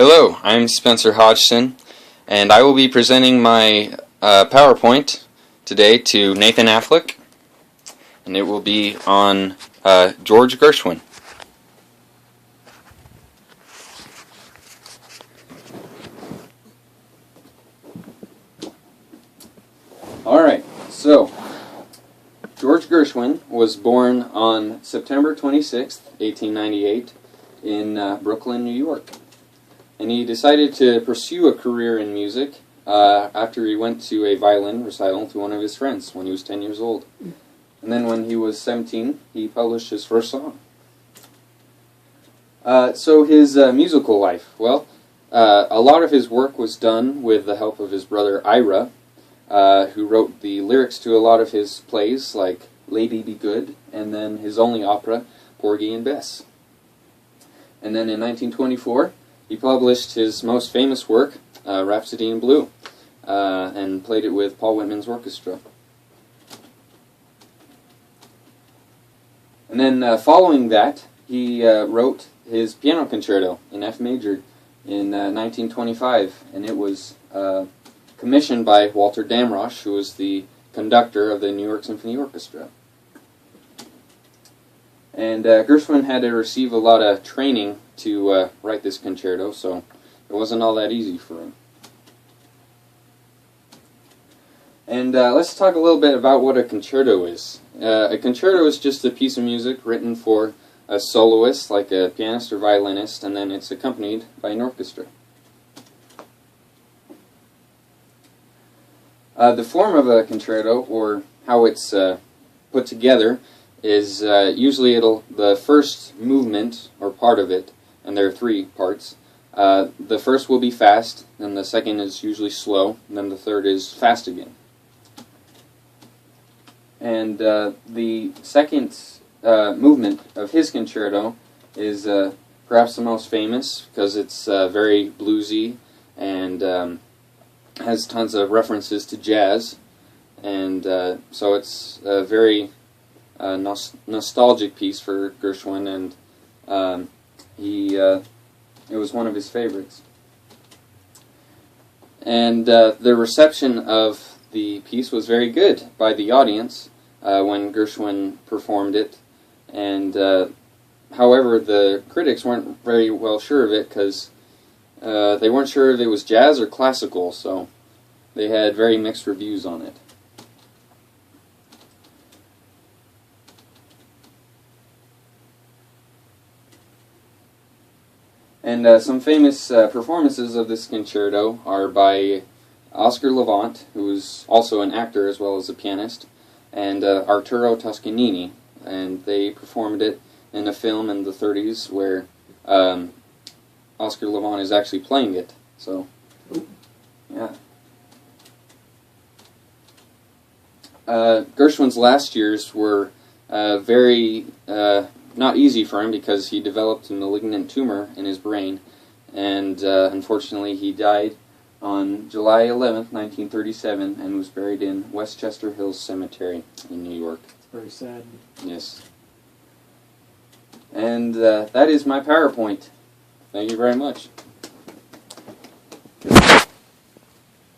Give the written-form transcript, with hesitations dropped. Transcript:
Hello, I'm Spencer Hodgson, and I will be presenting my PowerPoint today to Nathan Affleck, and it will be on George Gershwin. Alright, so George Gershwin was born on September 26th, 1898 in Brooklyn, New York. And he decided to pursue a career in music after he went to a violin recital to one of his friends when he was 10 years old. And then when he was 17, he published his first song. So his musical life, well, a lot of his work was done with the help of his brother Ira, who wrote the lyrics to a lot of his plays like Lady Be Good, and then his only opera, Porgy and Bess. And then in 1924, he published his most famous work, Rhapsody in Blue, and played it with Paul Whitman's orchestra. And then following that, he wrote his piano concerto in F major in 1925, and it was commissioned by Walter Damrosch, who was the conductor of the New York Symphony Orchestra. And Gershwin had to receive a lot of training to write this concerto, so it wasn't all that easy for him. And let's talk a little bit about what a concerto is. A concerto is just a piece of music written for a soloist, like a pianist or violinist, and then it's accompanied by an orchestra. The form of a concerto, or how it's put together, is usually the first movement, or part of it, and there are three parts. The first will be fast, then the second is usually slow, and then the third is fast again. And the second movement of his concerto is perhaps the most famous, because it's very bluesy and has tons of references to jazz, and so it's a very nostalgic piece for Gershwin, and it was one of his favorites. And the reception of the piece was very good by the audience when Gershwin performed it, and however, the critics weren't very well sure of it, because they weren't sure if it was jazz or classical, so they had very mixed reviews on it. And some famous performances of this concerto are by Oscar Levant, who is also an actor as well as a pianist, and Arturo Toscanini, and they performed it in a film in the 30s where Oscar Levant is actually playing it. So, yeah. Gershwin's last years were very not easy for him, because he developed a malignant tumor in his brain, and unfortunately he died on July 11th, 1937, and was buried in Westchester Hills Cemetery in New York. It's very sad. Yes. And that is my PowerPoint. Thank you very much.